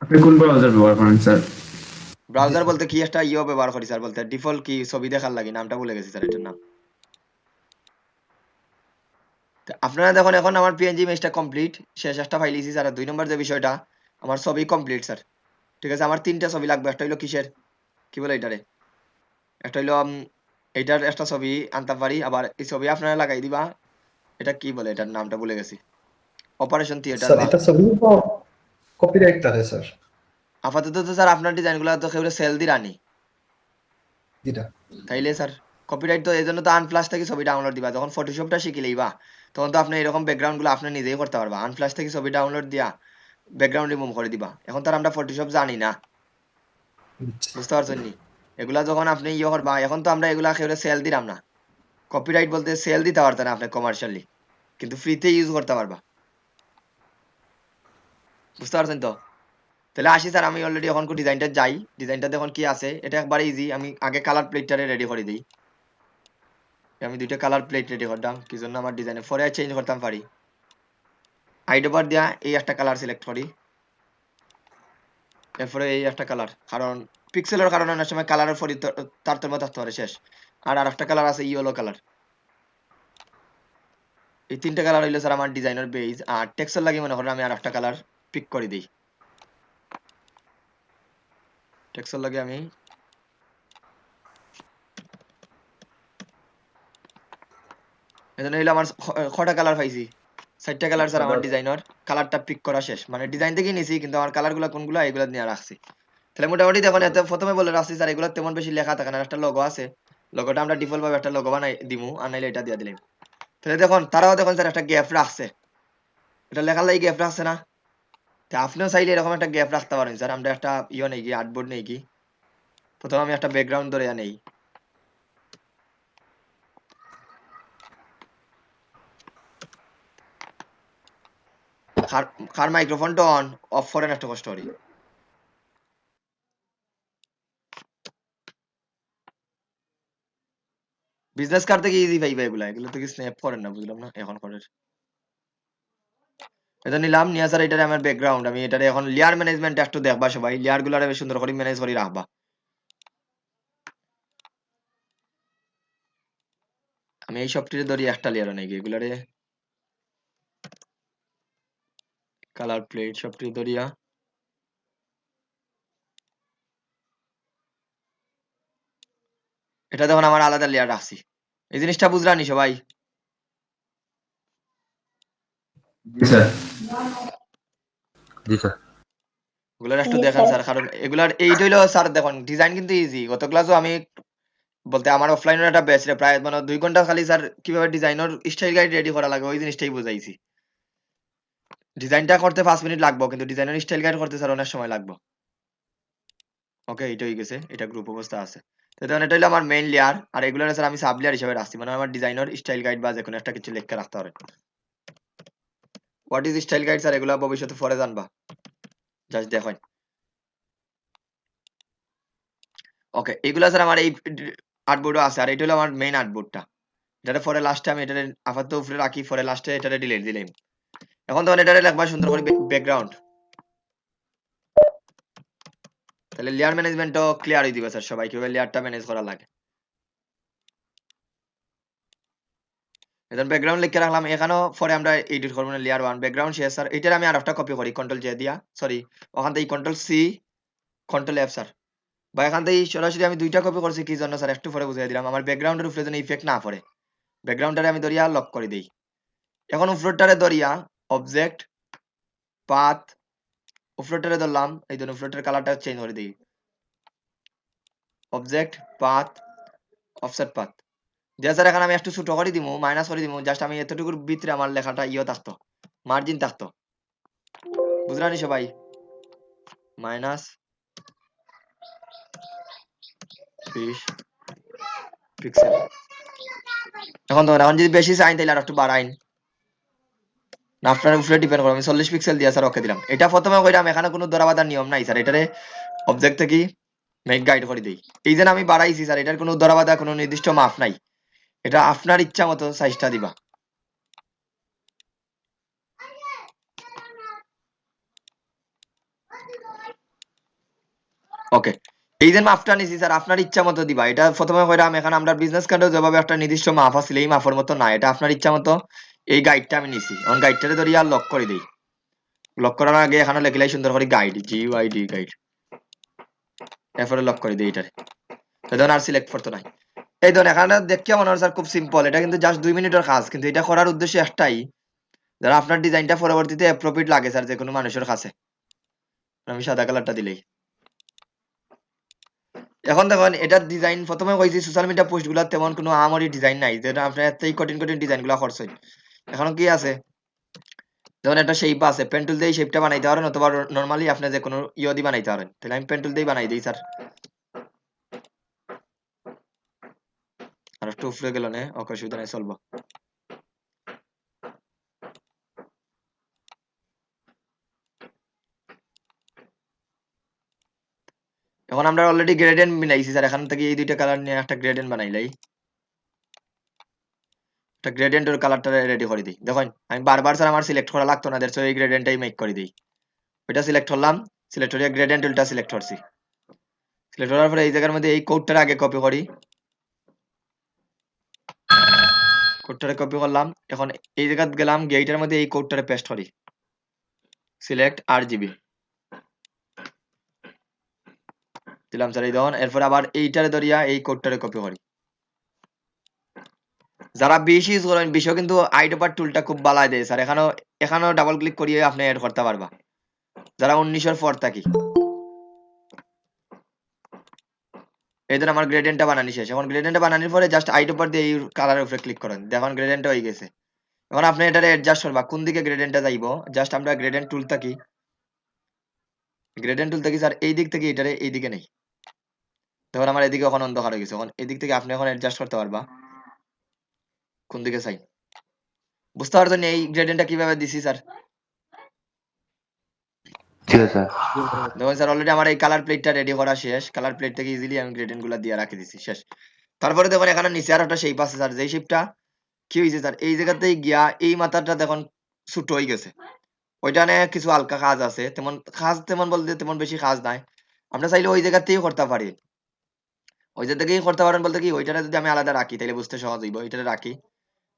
আপনি কোন ব্রাউজার ব্যবহার করেন স্যার? জি ব্রাউজার স্যার। বলতে কি একটা ব্যবহার করি স্যার, বলতে ডিফল্ট কি ছবি দেখার লাগে, নামটা ভুলে গেছি স্যার এটার নাম। তো আপনারা দেখুন এখন আমার পিএনজি ইমেজটা কমপ্লিট, শেষ একটা ফাইল ইজি স্যার। 2 নম্বর যে বিষয়টা, আমার ছবি কমপ্লিট স্যার। ঠিক আছে, আমার 3টা ছবি লাগবে। একটা হইলো কিসের, কি বলে এটারে, একটা হইলো এইটার একটা ছবি আনতে পারি, আবার এই ছবি আপনারা লাগাই দিবা। এটা কি বলে, এটার নামটা ভুলে গেছি, অপারেশন থিয়েটার স্যার বা। এটা ছবি তো কপিরাইট থাকে স্যার, আপাতত তো স্যার আপনার ডিজাইনগুলো তো কেউ সেল দি রানি, যেটা। তাইলে স্যার কপিরাইট তো এই জন্য তো আনফ্লাশ থেকে ছবি ডাউনলোড দিবা। যখন ফটোশপটা শিখিলেই বা, তখন তো আপনি এরকম ব্যাকগ্রাউন্ড গুলো আপনি নিজেই করতে পারবা। আনফ্লাশ থেকে ছবি ডাউনলোড দিয়া ব্যাকগ্রাউন্ড রিমুভ করে দিবা। এখন তার আমরা ফটোশপ জানি না, বুঝছি। বুঝতে পারছেন নি? এগুলা যখন আপনি করবা, এখন তো আমরা এগুলা কেউ সেল দিলাম না। কপিরাইট বলতে সেল দিতে পারতেন আপনি কমার্শিয়ালি, কিন্তু ফ্রিতে ইউজ করতে পারবা। বুঝতে পারছেন তো? তাহলে আসি স্যার, আমি অলরেডি এখন ডিজাইনটা যাই। ডিজাইনটা দেখুন কি আছে, এটা একবারে ইজি। আমি আগে কালার প্লেটটারে রেডি করে দিই। আমি দুইটা কালার প্লেট রেডি করতাম, কি জন্য আমার ডিজাইনে পরে চেঞ্জ করতাম পারি। আইডোবার দিয়া এই একটা কালার সিলেক্ট করি, এরপরে এই একটা কালার, কারণ পিক্সেলের কারণে অনেক সময় কালারের তারতম্য থাকতে পারে শেষ। আর একটা কালার আছে ইয়েলো কালার। এই 3টে কালার হইলো স্যার আমার ডিজাইনের বেজ। আর টেক্সচার লাগে মনে করেন আমি আর একটা কালার পিক করে দিই। টেক্সচার লাগে আমি এজন্য হইলো আমার কটা কালার পাইছি, 4টা কালার স্যার আমার ডিজাইনার। কালারটা পিক করা শেষ, মানে ডিজাইন থেকেই নিছি, কিন্তু আমার কালারগুলো কোনগুলো এগুলো নিয়ে রাখছি। তাহলে মোটামুটি দেখুন, এত প্রথমে বলে রাখছি স্যার এগুলো তেমন বেশি লেখা থাকে না, একটা লোগো আছে। লোগোটা আমরা ডিফল্ট ভাবে একটা লোগো বানাই দিমু, আর নাইলে এটা দিয়ে দিলাম। তাহলে দেখুন তারাও দেখুন স্যার একটা গ্যাপ রাখছে, এটা লেখার লাগি গ্যাপ রাখছে না? তা আপনিও চাইলে এরকম একটা গ্যাপ রাখতে পারেন স্যার। আমরা একটা নেই কি আর্টবোর্ড নেই কি, প্রথমে আমি একটা ব্যাকগ্রাউন্ড ধরে নেই। কার মাইক্রোফোনটা অন অফ করেন একটা কষ্ট করি। বিজনেস কার্ড থেকে ইজি পাইবা এগুলা, এগুলো থেকে স্ন্যাপ করেন না, বুঝলাম না এখন করেন। এটা নিলাম নিয়ে স্যার, এটারে আমার ব্যাকগ্রাউন্ড, আমি এটারে এখন লেয়ার ম্যানেজমেন্ট একটু দেখবা সবাই, লেয়ার গুলারে বেশ সুন্দর করে ম্যানেজ করে রাখবা। আমি এই সবটিরে ধরি একটা লেয়ার নাকি এগুলারে কালার প্লেট সবটি ধরিয়া এটা তখন আমার আলাদা লেয়ার রাখছি। এই জিনিসটা বুঝলানি সবাই? জি স্যার। জি স্যার। এগুলার একটু জি দেখেন স্যার। স্যার, কারণ এগুলার এইটা হইলো স্যার দেখুন ডিজাইন কিন্তু ইজি। গত ক্লাসও আমি বলতে আমার অফলাইনের একটা ব্যাচ রে প্রায় মানে 2 ঘন্টা খালি স্যার কিভাবে ডিজাইনের স্টাইল গাইড রেডি করা লাগে ওই জিনিসটাই বুঝাইছি। ডিজাইনটা করতে 5 মিনিট লাগবে, কিন্তু ডিজাইনের স্টাইল গাইড করতে স্যার অনেক সময় লাগবে। ওকে, এটা হয়ে গেছে, এটা গ্রুপ অবস্থা আছে। তো তখন এটা হলো আমার মেইন লেয়ার, আর এগুলো স্যার আমি সাব লেয়ার হিসেবে রাখছি, মানে আমার ডিজাইনের স্টাইল গাইড বা যে কোনো একটা কিছু লিখে রাখতে হবে। What is style guide sir, এগুলো ভবিষ্যতে পরে জানবা, জাস্ট দেখেন। ওকে, এগুলা স্যার আমার এই আর্টবোর্ডও আছে, আর এটা হলো আমার মেইন আর্টবোর্ডটা। এটারে পরে লাস্টে আমি এটারে আপাতত উপরে রাখি, পরে লাস্টে এটারে ডিলিট দিলাম। এখন তখন এটারে লিখবা সুন্দর করে ব্যাকগ্রাউন্ড, তাহলে লেয়ার ম্যানেজমেন্টও ক্লিয়ার হয়ে দিবে স্যার সবাই কিভাবে লেয়ারটা ম্যানেজ করা লাগে। এখন ব্যাকগ্রাউন্ড লিখে রাখলাম, এখানেও পরে আমরা এডিট করবো না, লেয়ার 1 ব্যাকগ্রাউন্ড শেষ স্যার। এটার আমি আরেকটা কপি করি কন্ট্রোল জে দিয়া, সরি ওখান থেকে control C control F sir, বা এখান থেকে সরাসরি আমি দুইটা কপি করছি কি জন্য স্যার একটু পরে বুঝিয়ে দিলাম। আমার ব্যাকগ্রাউন্ডের উপরে যেন ইফেক্ট না পড়ে, ব্যাকগ্রাউন্ডটারে আমি ধরিয়া লক করে দিই। এখন উপরটারে ধরিয়া অবজেক্ট পাথ, উপরটারে ধরলাম, এই জন্য উপরটার কালারটা চেঞ্জ করে দিই, অবজেক্ট পাথ অফসেট পাথ দিয়ে স্যার এখন আমি একটু ছোট করে দিব, মাইনাস করে দিব, জাস্ট আমি এতটুকুর ভিতরে আমার লেখাটা থাকতো, মার্জিন থাকতো, বুঝলানি সবাই? Minus 20 pixel. এখন যদি বেশি চাই তাহলে আর একটু বাড়াইন, না আপনার উপরে ডিপেন্ড করবে। আমি 40 পিক্সেল দিয়ে স্যার ওকে দিলাম। এটা প্রথমে কইরাম এখানে কোনো ধরা বাঁধার নিয়ম নাই স্যার, এটারে অবজেক্ট থেকে মেক গাইড করে দিই। এই যে আমি বাড়াইছি স্যার, এটার কোনো ধরা বাঁধা কোনো নির্দিষ্ট মাপ নাই, এটা আপনার ইচ্ছা মতো সাইজটা দিবা। ওকে, এই যে মাপটা নিছি স্যার আপনার ইচ্ছা মতো দিবা। এটা প্রথমে কইরাম এখানে আমরা বিজনেস কার্ডেও যেভাবে একটা নির্দিষ্ট মাপ আছে এই মাপের মতো না, এটা আপনার ইচ্ছা মতো এই গাইডটা আমি নিছি। এখন গাইডটারে ধরিয়া লক করে দেই, লক করার আগে এখানে লিখলাই সুন্দর করে গাইড GUID গাইড, এরপরে লক করে দিই এটারে, তখন আর সিলেক্ট করতে নাই। এই ধরুন এখানে দেখে মনে হয় স্যার খুব সিম্পল, এটা কিন্তু জাস্ট 2 মিনিটের কাজ, কিন্তু এটা করার উদ্দেশ্য একটাই, যারা আপনার ডিজাইনটা পরবর্তীতে প্রফিট লাগে স্যার যে কোনো মানুষের কাছে। আমি সাদা কালারটা দিলেই এখন দেখুন এটার ডিজাইন প্রথমে কইছি সোশ্যাল মিডিয়া পোস্ট গুলা তেমন কোনো আমারই ডিজাইন নাই, যেটা আপনার এতই কঠিন কঠিন ডিজাইন গুলা করছেন। এখন কি আছে, যেমন একটা শেপ আছে, পেন্টুল দিয়ে শেপটা বানাইতে পারেন, অথবা নরমালি আপনি যে কোনো দিয়ে বানাইতে পারেন। তাহলে আমি পেন্টুল দিয়ে বানাই দিই স্যার, আর একটু উপরে গেল না, ওকে অসুবিধা নাই, চলবো। এখন আমরা অলরেডি গ্রেডিয়েন্ট বানাইছি স্যার, এখান থেকে এই দুইটা কালার নিয়ে একটা গ্রেডিয়েন্ট বানাইলাই, একটা গ্রেডিয়েন্টের কালারটা রেডি করে দিই। দেখুন আমি বারবার স্যার আমার সিলেক্ট করা লাগতো না, দ্যাটস এই গ্রেডিয়েন্টটাই মেক করে দিই। ওইটা সিলেক্ট করলাম, সিলেক্ট করে গ্রেডিয়েন্ট টুলটা সিলেক্ট করছি, সিলেক্ট করার পরে এই জায়গার মধ্যে এই কোডটার আগে কপি করি, কোডটারে কপি করলাম। এখন এই জায়গায় গেলাম, গেইটের মধ্যে এই কোডটারে পেস্ট করি, সিলেক্ট RGB দিলাম স্যার। এই দেখুন এরপর আবার এইটারে ধরিয়া এই কোডটারে কপি করি। যারা 20 ইউজ করেন 20ও কিন্তু আইডোপার টুলটা খুব ভালো দেয় স্যার, এখানেও ডাবল ক্লিক করিয়ে আপনি এড করতে পারবা, যারা 19 পর থাকি। এই ধর আমার গ্রেডিয়েন্টটা বানানি শেষ। এখন গ্রেডিয়েন্টটা বানানোর পরে জাস্ট আইডোপার দিয়ে এই কালারের উপরে ক্লিক করেন, দেখুন গ্রেডিয়েন্টটা হয়ে গেছে। এখন আপনি এটারে অ্যাডজাস্ট করবা কোন দিকে গ্রেডিয়েন্টটা যাইবো, জাস্ট আমরা গ্রেডিয়েন্ট টুল থাকি গ্রেডিয়েন্ট টুল থেকে স্যার এই দিক থেকে এটারে এই দিকে নেই। ধর আমার এদিকে এখন অন্ধকার হয়ে গেছে, এখন এদিক থেকে আপনি এখন অ্যাডজাস্ট করতে পারবা কোন দিকে চাই। বুঝতে পারছেন এই গ্রেডিয়েন্টটা কিভাবে দিছি স্যার? জি স্যার। দেখুন স্যার অলরেডি আমার এই কালার প্লেটটা রেডি করা শেষ। কালার প্লেট থেকে ইজিলি আমি গ্রেডিয়েন্ট গুলা দিয়ে রাখি দিছি, শেষ। তারপরে দেখুন এখানে নিচে আর একটা শেপ আছে স্যার, যেই শেপটা কি হয়েছে স্যার, এই জায়গাতেই গিয়া এই মাথাটা দেখুন ছোট হয়ে গেছে। ওইটা নিয়ে কিছু হালকা কাজ আছে, তেমন কাজ তেমন বলতে তেমন বেশি কাজ নাই। আমরা চাইলে ওই জায়গাতেই করতে পারি, ওই জায়গা থেকেই করতে পারেন। বলতে কি ওইটা যদি আমি আলাদা রাখি তাহলে বুঝতে সহজ হইব। ওইটা রাখি,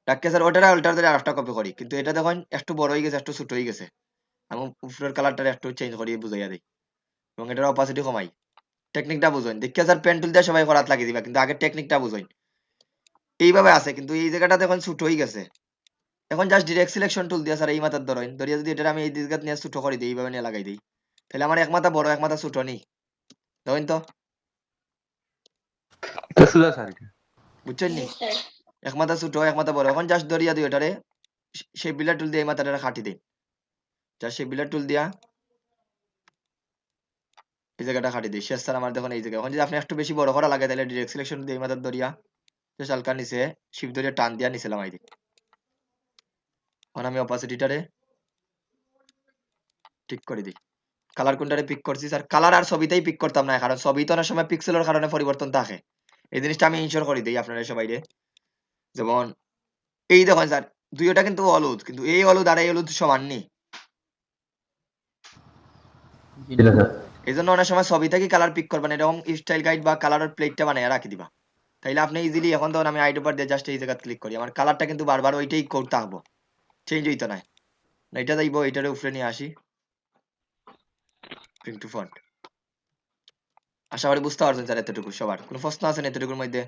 রাখকে স্যার ওইটা অল্টার ধরে আরেকটা কপি করি, কিন্তু এটা দেখুন একটু বড় হয়ে গেছে, একটু ছোট হয়ে গেছে। আমি উপরের কালারটা একটু চেঞ্জ করি বুঝাইয়া দিই এবং এটার অপাসিটি কমাই। টেকনিকটা বুঝুন, দেখে স্যার পেন টুল দিয়ে সবাই করাত লাগিয়ে দিবা, কিন্তু আগে টেকনিকটা বুঝুন। এইভাবে আছে, কিন্তু এই জায়গাটা দেখুন ছোট হয়ে গেছে। এখন জাস্ট ডিরেক্ট সিলেকশন টুল দিয়ে স্যার এই মাথার ধরেন ধরিয়া যদি এটা আমি এই দিকে নিয়ে ছোট করে দিই, এইভাবে নিয়ে লাগাই দিই, তাহলে আমার এক মাথা বড় এক মাথা ছোট নেই। ধরেন তো, এটা সুদা স্যার এটা। বুঝছেন নি? এক মাথা ছোট এক মাথা বড়। এখন জাস্ট ধরিয়া দিই ওটারে সেই বিলার টুল দিয়ে এই মাথাটা কাটি দিই, জাস্ট সেই বিলার টুল দিয়া এই জায়গাটা কাটি দিই, শেষ স্যার আমার দেখুন এই জায়গায়। এখন যদি আপনি একটু বেশি বড় করা লাগে তাহলে ডিরেক্ট সিলেকশন দিয়ে এই মাথার ধরিয়া জাস্ট হালকা নিচে শিপ ধরিয়া টান দিয়া নিচে লাগাই দিই। এখন আমি অপাসিটিটারে ঠিক করে দিই। কালার কোনটারে পিক করছি স্যার? কালার আর ছবিতেই পিক করতাম না, কারণ ছবি তো অনেক সময় পিক্সেলের কারণে পরিবর্তন থাকে। এই জিনিসটা আমি ইনশিওর করে দিই আপনারা সবাই। যেমন এই দেখুন স্যার, দুইটা কিন্তু হলুদ, কিন্তু এই হলুদ আর এই হলুদ সমান নি। জি স্যার। এই জন্য অনেক সময় ছবি থেকে কালার পিক করবেন, এরকম স্টাইল গাইড বা কালারের প্লেটটা বানিয়ে রাখি দিবা, তাইলে আপনি ইজিলি। এখন তখন আমি আইড ওভার দিয়ে জাস্ট এই জায়গা ক্লিক করি, আমার কালারটা কিন্তু বারবার ওইটাই করতে থাকবো, চেঞ্জ হইতো না। এটা যাইবো, এইটারে উপরে নিয়ে আসি, প্রিন্ট টু ফন্ট। আশা করি বুঝতে পারছেন স্যার এতটুকু। সবার কোনো প্রশ্ন আছে না এতটুকুর মধ্যে?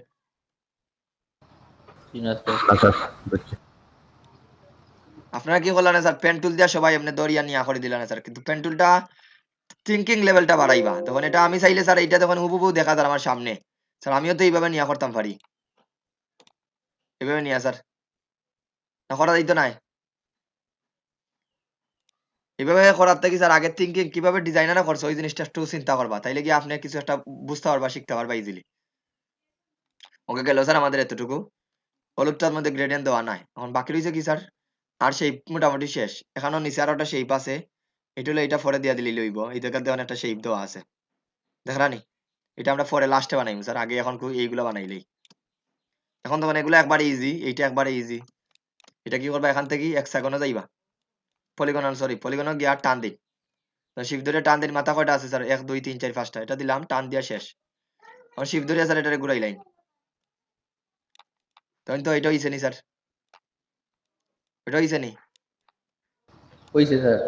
আচ্ছা বুঝছি। আপনারা কি করলেন স্যার, পেন টুল দিয়ে সবাই এমনি দরিয়া নিয়ে করে দিলেন স্যার, কিন্তু পেন টুলটা থিঙ্কিং লেভেলটা বাড়াইবা। তখন এটা আমি চাইলে স্যার এইটা তখন হুবহু দেখা যায় আমার সামনে, স্যার আমিও তো এইভাবে নিয়ে করতাম পারি, এভাবে নিয়ে স্যার না করা যাইতো না। এভাবে করার থেকে স্যার আগের থিঙ্কিং কিভাবে ডিজাইনাররা করছে ওই জিনিসটা একটু চিন্তা করবা, তাইলে কি আপনি কিছু একটা বুঝতে পারবা, শিখতে পারবা ইজিলি। ওকে গেল স্যার আমাদের এতটুকু। হলুদটার মধ্যে গ্রেডিয়েন্ট দেওয়া নাই, এখন বাকি রয়েছে কি স্যার? আর শেপ মোটামুটি শেষ। এখানেও নিচে আরো একটা শেপ আছে, এটা হলো এটা পরে দিয়া দিলেই লইব। এই জায়গাতে দেওয়ার একটা শেপ দেওয়া আছে, দেখরানি? এটা আমরা পরে লাস্টে বানাইব স্যার, আগে এখন এইগুলো বানাইলেই। এখন তখন এগুলো একবারে ইজি, এইটা একবারে ইজি। এটা কি করবা, এখান থেকে হেক্সাগনে যাইবা, পলিগনাল সরি পলিগনে গিয়া টান দিই, শিফট ধরে টান দিন। মাথা কয়টা আছে স্যার? 1 2 3 4 5টা, এটা দিলাম, টান দিয়া শেষ। এখন শিফট ধরে স্যার এটারে ঘুরাইলাই, তখন তো এটা হইছে নি স্যার? এটা হইছে নি? হইছে স্যার।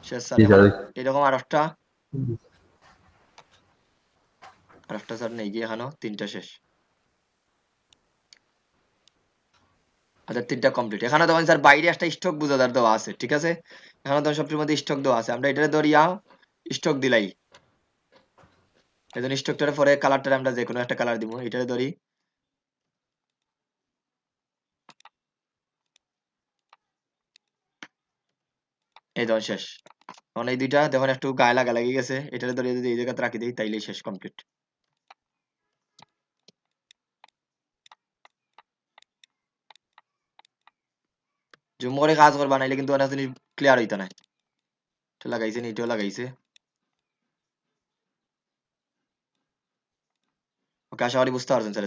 শেষ স্যার। জি এখন স্যার। এরকম আরেকটা স্যার নেই গিয়ে, এখানেও 3টা শেষ। আচ্ছা 3টা কমপ্লিট। এখানে তখন স্যার বাইরে একটা স্টক বুঝাদার দেওয়া আছে, ঠিক আছে? এখানে তখন সবটির মধ্যে স্টক দেওয়া আছে, আমরা এটারে ধরিয়া স্টক দিলাই। এই জন্য স্টকটারে পরে কালারটারে আমরা যে কোনো একটা কালার দিব, এটারে ধরি। এই ধরুন শেষ। এখন এই দুইটা দেখুন একটু গায়ে লাগা লাগিয়ে গেছে, এটারে ধরিয়ে যদি এই জায়গাতে রাখি দিই তাইলেই শেষ, কমপ্লিট। জুম করে কাজ করবা, নাইলে কিন্তু অনেক জিনিস ক্লিয়ার হইতো না। এটা লাগাইছে নি, এটাও লাগাইছে। ওকে, আশা করি বুঝতে পারছেন স্যার।